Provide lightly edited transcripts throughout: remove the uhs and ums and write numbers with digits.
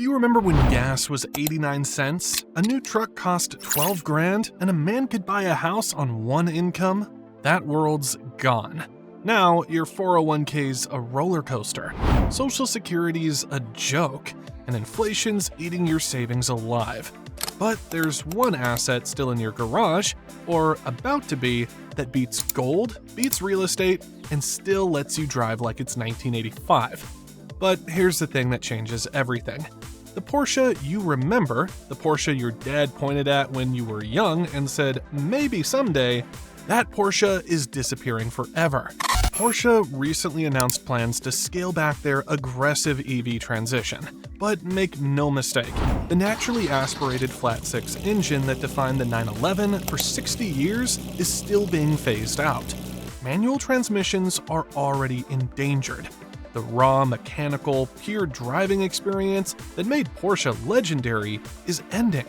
Do you remember when gas was 89 cents, a new truck cost 12 grand, and a man could buy a house on one income? That world's gone. Now, your 401k's a roller coaster, Social Security's a joke, and inflation's eating your savings alive. But there's one asset still in your garage, or about to be, that beats gold, beats real estate, and still lets you drive like it's 1985. But here's the thing that changes everything. The Porsche you remember, the Porsche your dad pointed at when you were young and said, maybe someday, that Porsche is disappearing forever. Porsche recently announced plans to scale back their aggressive EV transition. But make no mistake, the naturally aspirated flat-six engine that defined the 911 for 60 years is still being phased out. Manual transmissions are already endangered. The raw, mechanical, pure driving experience that made Porsche legendary is ending.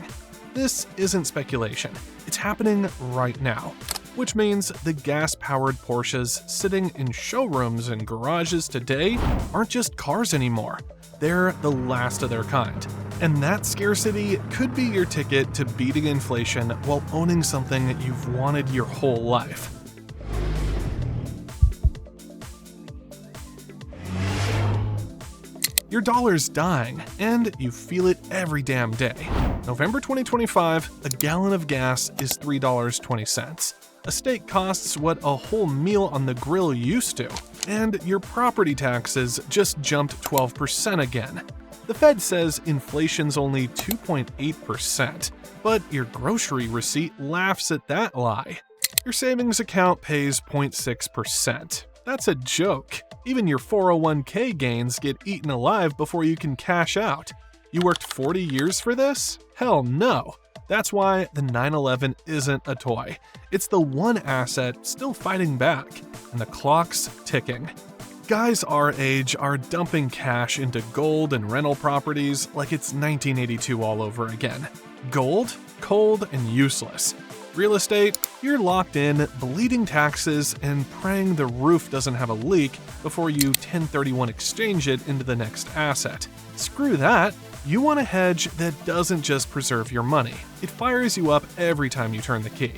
This isn't speculation, it's happening right now. Which means the gas-powered Porsches sitting in showrooms and garages today aren't just cars anymore. They're the last of their kind. And that scarcity could be your ticket to beating inflation while owning something that you've wanted your whole life. Your dollar's dying, and you feel it every damn day. November 2025, a gallon of gas is $3.20. A steak costs what a whole meal on the grill used to, and your property taxes just jumped 12% again. The Fed says inflation's only 2.8%, but your grocery receipt laughs at that lie. Your savings account pays 0.6%. That's a joke. Even your 401k gains get eaten alive before you can cash out. You worked 40 years for this? Hell no. That's why the 911 isn't a toy. It's the one asset still fighting back, and the clock's ticking. Guys our age are dumping cash into gold and rental properties like it's 1982 all over again. Gold, cold, and useless. Real estate, you're locked in, bleeding taxes, and praying the roof doesn't have a leak before you 1031 exchange it into the next asset. Screw that. You want a hedge that doesn't just preserve your money. It fires you up every time you turn the key.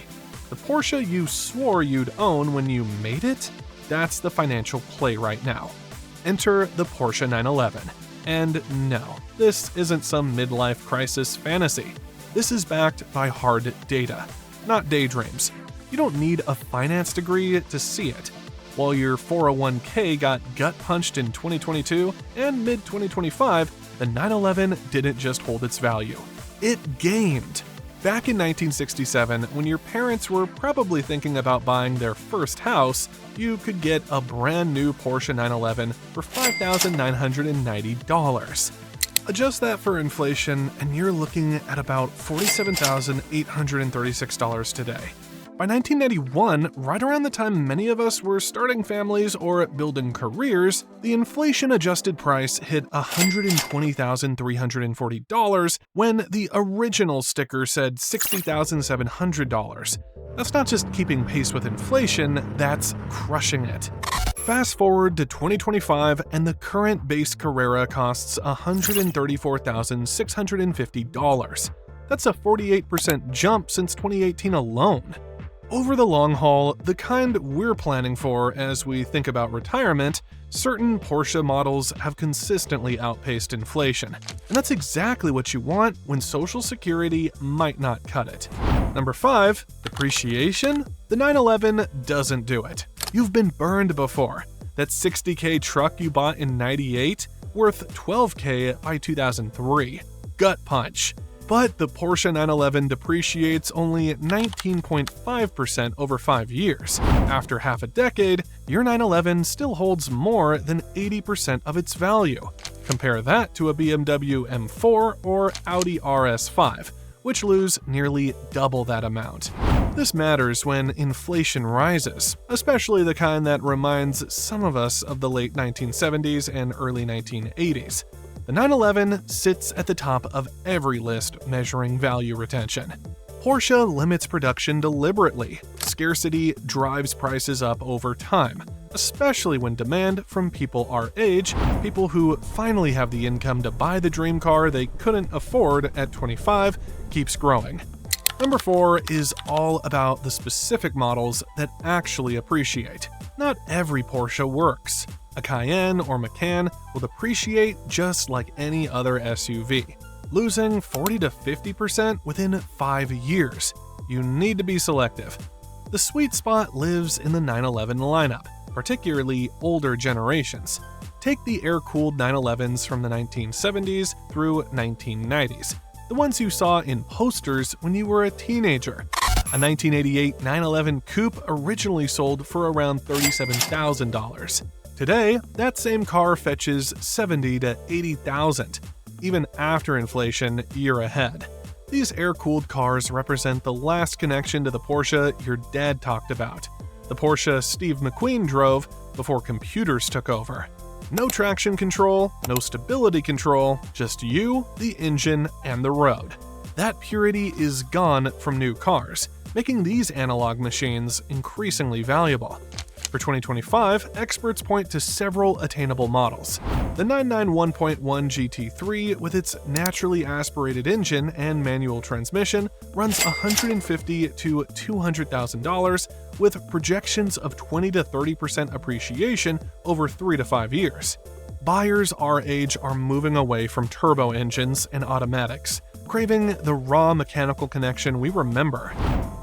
The Porsche you swore you'd own when you made it? That's the financial play right now. Enter the Porsche 911. And no, this isn't some midlife crisis fantasy. This is backed by hard data. Not daydreams. You don't need a finance degree to see it. While your 401k got gut punched in 2022 and mid-2025, the 911 didn't just hold its value. It gained. Back in 1967, when your parents were probably thinking about buying their first house, you could get a brand new Porsche 911 for $5,990. Adjust that for inflation, and you're looking at about $47,836 today. By 1991, right around the time many of us were starting families or building careers, the inflation-adjusted price hit $120,340 when the original sticker said $60,700. That's not just keeping pace with inflation, that's crushing it. Fast forward to 2025, and the current base Carrera costs $134,650. That's a 48% jump since 2018 alone. Over the long haul, the kind we're planning for as we think about retirement, certain Porsche models have consistently outpaced inflation. And that's exactly what you want when Social Security might not cut it. Number 5, depreciation? The 911 doesn't do it. You've been burned before. That $60K truck you bought in '98, worth $12K by 2003. Gut punch. But the Porsche 911 depreciates only 19.5% over 5 years. After half a decade, your 911 still holds more than 80% of its value. Compare that to a BMW M4 or Audi RS5, which lose nearly double that amount. This matters when inflation rises, especially the kind that reminds some of us of the late 1970s and early 1980s. The 911 sits at the top of every list measuring value retention. Porsche limits production deliberately. Scarcity drives prices up over time. especially when demand from people our age, people who finally have the income to buy the dream car they couldn't afford at 25, keeps growing. Number 4 is all about the specific models that actually appreciate. Not every Porsche works. A Cayenne or Macan will depreciate just like any other SUV, losing 40 to 50% within 5 years. You need to be selective. The sweet spot lives in the 911 lineup, particularly older generations. Take the air-cooled 911s from the 1970s through 1990s, the ones you saw in posters when you were a teenager. A 1988 911 Coupe originally sold for around $37,000. Today, that same car fetches $70,000 to $80,000, even after inflation, year ahead. These air-cooled cars represent the last connection to the Porsche your dad talked about, the Porsche Steve McQueen drove before computers took over. No traction control, no stability control, just you, the engine, and the road. That purity is gone from new cars, making these analog machines increasingly valuable. For 2025, experts point to several attainable models. The 991.1 GT3 with its naturally aspirated engine and manual transmission runs $150,000 to $200,000 with projections of 20 to 30% appreciation over 3 to 5 years. Buyers our age are moving away from turbo engines and automatics, craving the raw mechanical connection we remember.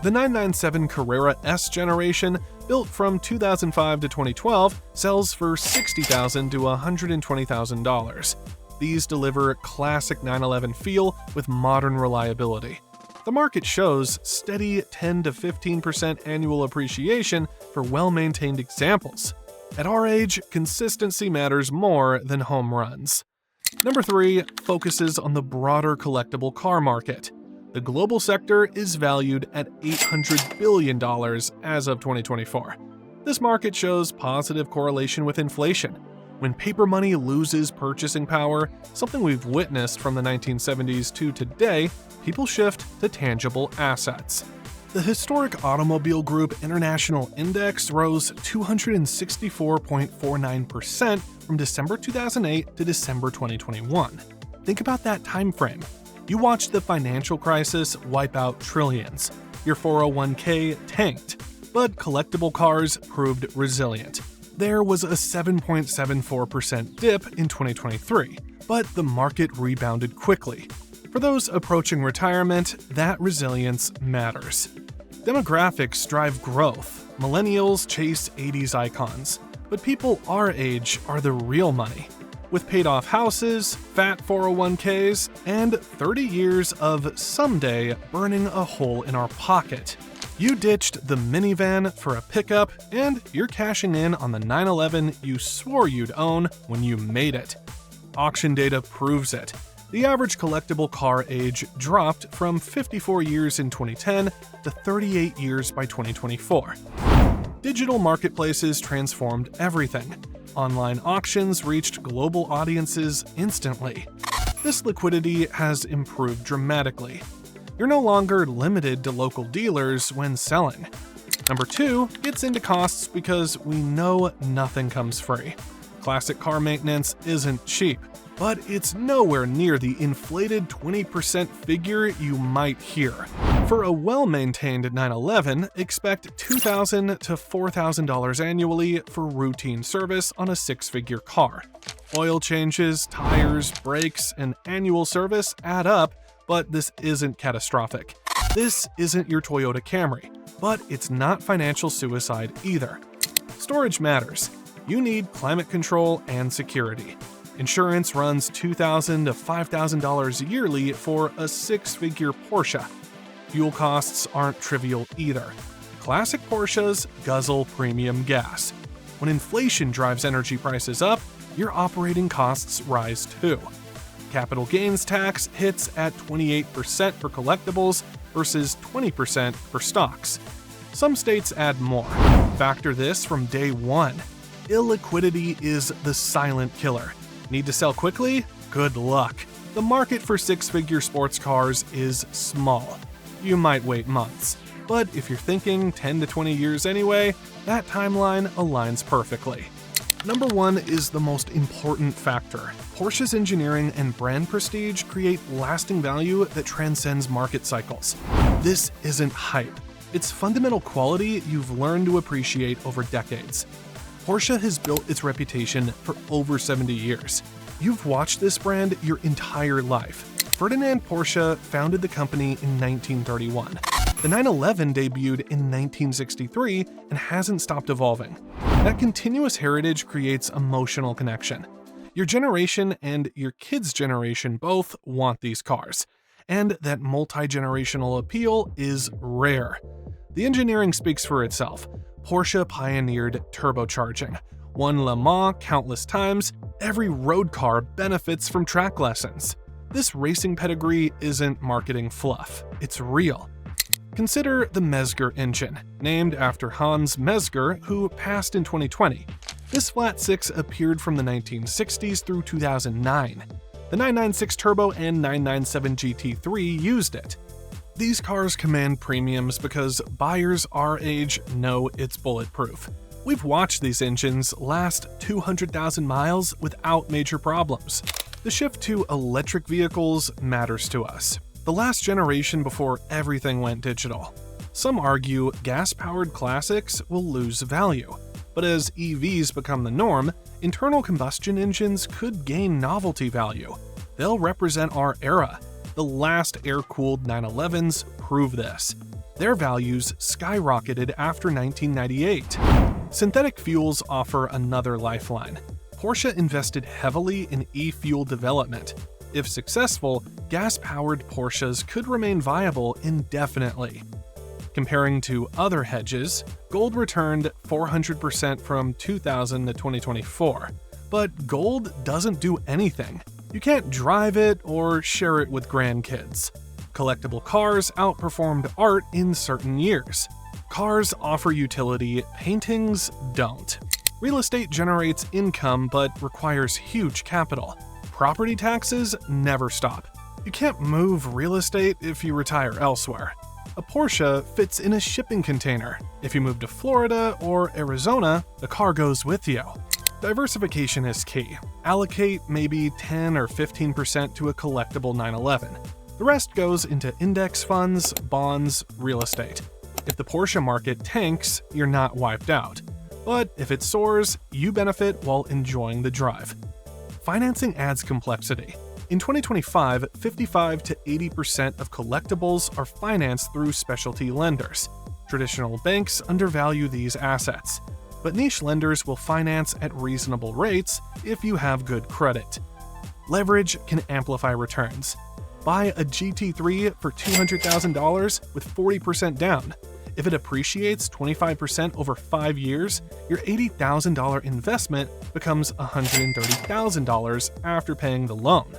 The 997 Carrera S generation, built from 2005 to 2012, sells for $60,000 to $120,000. These deliver classic 911 feel with modern reliability. The market shows steady 10 to 15% annual appreciation for well-maintained examples. At our age, consistency matters more than home runs. Number 3 focuses on the broader collectible car market. The global sector is valued at $800 billion as of 2024. This market shows positive correlation with inflation. When paper money loses purchasing power, something we've witnessed from the 1970s to today, people shift to tangible assets. The historic Automobile Group International Index rose 264.49% from December 2008 to December 2021. Think about that time frame. You watched the financial crisis wipe out trillions. Your 401k tanked, but collectible cars proved resilient. There was a 7.74% dip in 2023, but the market rebounded quickly. For those approaching retirement, that resilience matters. Demographics drive growth. Millennials chase 80s icons, but people our age are the real money. With paid-off houses, fat 401ks, and 30 years of someday burning a hole in our pocket. You ditched the minivan for a pickup, and you're cashing in on the 911 you swore you'd own when you made it. Auction data proves it. The average collectible car age dropped from 54 years in 2010 to 38 years by 2024. Digital marketplaces transformed everything. Online auctions reached global audiences instantly. This liquidity has improved dramatically. You're no longer limited to local dealers when selling. Number 2 gets into costs because we know nothing comes free. Classic car maintenance isn't cheap, but it's nowhere near the inflated 20% figure you might hear. For a well-maintained 911, expect $2,000 to $4,000 annually for routine service on a 6-figure car. Oil changes, tires, brakes, and annual service add up, but this isn't catastrophic. This isn't your Toyota Camry, but it's not financial suicide either. Storage matters. You need climate control and security. Insurance runs $2,000 to $5,000 yearly for a 6-figure Porsche. Fuel costs aren't trivial either. Classic Porsches guzzle premium gas. When inflation drives energy prices up, your operating costs rise too. Capital gains tax hits at 28% for collectibles versus 20% for stocks. Some states add more. Factor this from day one. Illiquidity is the silent killer. Need to sell quickly? Good luck. The market for 6-figure sports cars is small. You might wait months. But if you're thinking 10 to 20 years anyway, that timeline aligns perfectly. Number 1 is the most important factor. Porsche's engineering and brand prestige create lasting value that transcends market cycles. This isn't hype. It's fundamental quality you've learned to appreciate over decades. Porsche has built its reputation for over 70 years. You've watched this brand your entire life. Ferdinand Porsche founded the company in 1931. The 911 debuted in 1963 and hasn't stopped evolving. That continuous heritage creates emotional connection. Your generation and your kids' generation both want these cars, and that multi-generational appeal is rare. The engineering speaks for itself. Porsche pioneered turbocharging. Won Le Mans countless times, every road car benefits from track lessons. This racing pedigree isn't marketing fluff, it's real. Consider the Mezger engine, named after Hans Mezger, who passed in 2020. This flat six appeared from the 1960s through 2009. The 996 Turbo and 997 GT3 used it. These cars command premiums because buyers our age know it's bulletproof. We've watched these engines last 200,000 miles without major problems. The shift to electric vehicles matters to us. The last generation before everything went digital. Some argue gas-powered classics will lose value, but as EVs become the norm, internal combustion engines could gain novelty value. They'll represent our era. The last air-cooled 911s prove this. Their values skyrocketed after 1998. Synthetic fuels offer another lifeline. Porsche invested heavily in e-fuel development. If successful, gas-powered Porsches could remain viable indefinitely. Comparing to other hedges, gold returned 400% from 2000 to 2024. But gold doesn't do anything. You can't drive it or share it with grandkids. Collectible cars outperformed art in certain years. Cars offer utility, paintings don't. Real estate generates income but requires huge capital. Property taxes never stop. You can't move real estate if you retire elsewhere. A Porsche fits in a shipping container. If you move to Florida or Arizona, the car goes with you. Diversification is key. Allocate maybe 10 or 15% to a collectible 911. The rest goes into index funds, bonds, real estate. If the Porsche market tanks, you're not wiped out. But if it soars, you benefit while enjoying the drive. Financing adds complexity. In 2025, 55 to 80% of collectibles are financed through specialty lenders. Traditional banks undervalue these assets, but niche lenders will finance at reasonable rates if you have good credit. Leverage can amplify returns. Buy a GT3 for $200,000 with 40% down. If it appreciates 25% over 5 years, your $80,000 investment becomes $130,000 after paying the loan.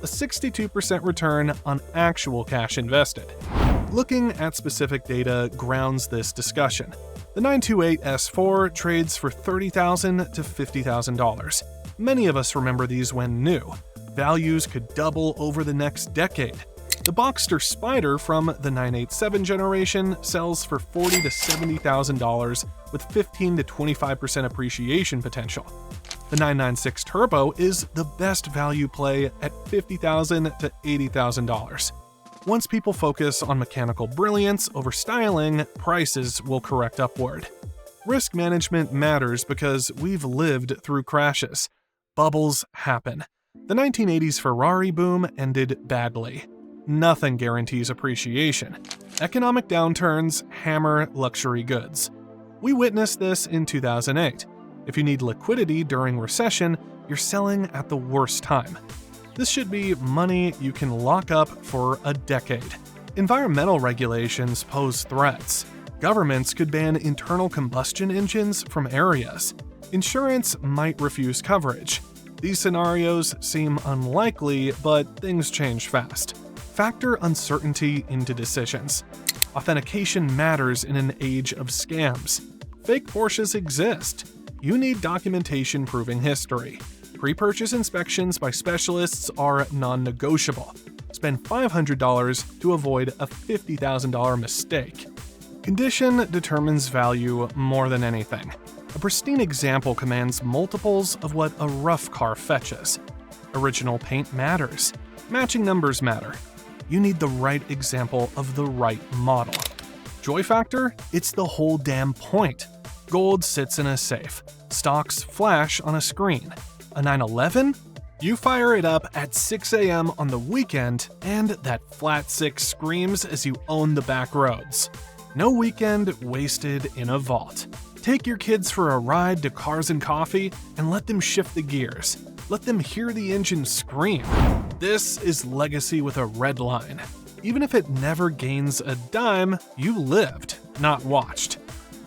A 62% return on actual cash invested. Looking at specific data grounds this discussion. The 928 S4 trades for $30,000 to $50,000. Many of us remember these when new. Values could double over the next decade. The Boxster Spider from the 987 generation sells for $40,000 to $70,000 with 15 to 25% appreciation potential. The 996 Turbo is the best value play at $50,000 to $80,000. Once people focus on mechanical brilliance over styling, prices will correct upward. Risk management matters because we've lived through crashes. Bubbles happen. The 1980s Ferrari boom ended badly. Nothing guarantees appreciation. Economic downturns hammer luxury goods. We witnessed this in 2008. If you need liquidity during recession, you're selling at the worst time. This should be money you can lock up for a decade. Environmental regulations pose threats. Governments could ban internal combustion engines from areas. Insurance might refuse coverage. These scenarios seem unlikely, but things change fast. Factor uncertainty into decisions. Authentication matters in an age of scams. Fake Porsches exist. You need documentation proving history. Pre-purchase inspections by specialists are non-negotiable. Spend $500 to avoid a $50,000 mistake. Condition determines value more than anything. A pristine example commands multiples of what a rough car fetches. Original paint matters. Matching numbers matter. You need the right example of the right model. Joy factor? It's the whole damn point. Gold sits in a safe. Stocks flash on a screen. A 911? You fire it up at 6 a.m. on the weekend, and that flat six screams as you own the back roads. No weekend wasted in a vault. Take your kids for a ride to Cars and Coffee and let them shift the gears. Let them hear the engine scream. This is legacy with a red line. Even if it never gains a dime, you lived, not watched.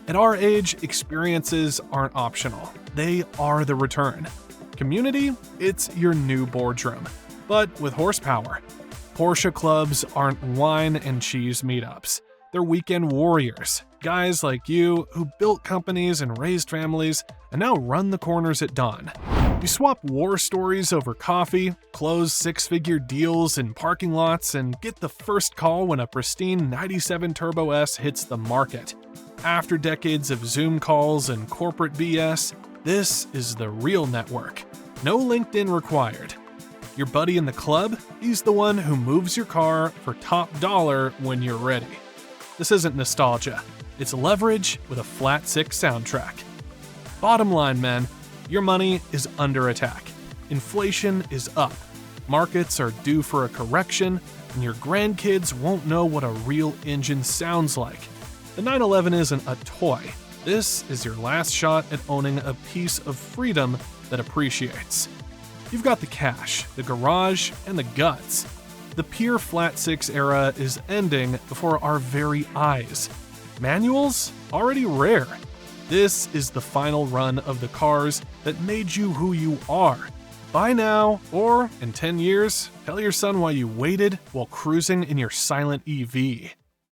At our age, experiences aren't optional. They are the return. Community? It's your new boardroom, but with horsepower. Porsche clubs aren't wine and cheese meetups. They're weekend warriors, guys like you who built companies and raised families and now run the corners at dawn. You swap war stories over coffee, close six-figure deals in parking lots, and get the first call when a pristine 97 Turbo S hits the market. After decades of Zoom calls and corporate BS, this is the real network. No LinkedIn required. Your buddy in the club? He's the one who moves your car for top dollar when you're ready. This isn't nostalgia. It's leverage with a flat six soundtrack. Bottom line, men, your money is under attack. Inflation is up. Markets are due for a correction, and your grandkids won't know what a real engine sounds like. The 911 isn't a toy. This is your last shot at owning a piece of freedom that appreciates. You've got the cash, the garage, and the guts. The pure flat six era is ending before our very eyes. Manuals? Already rare. This is the final run of the cars that made you who you are. Buy now, or in 10 years, tell your son why you waited while cruising in your silent EV.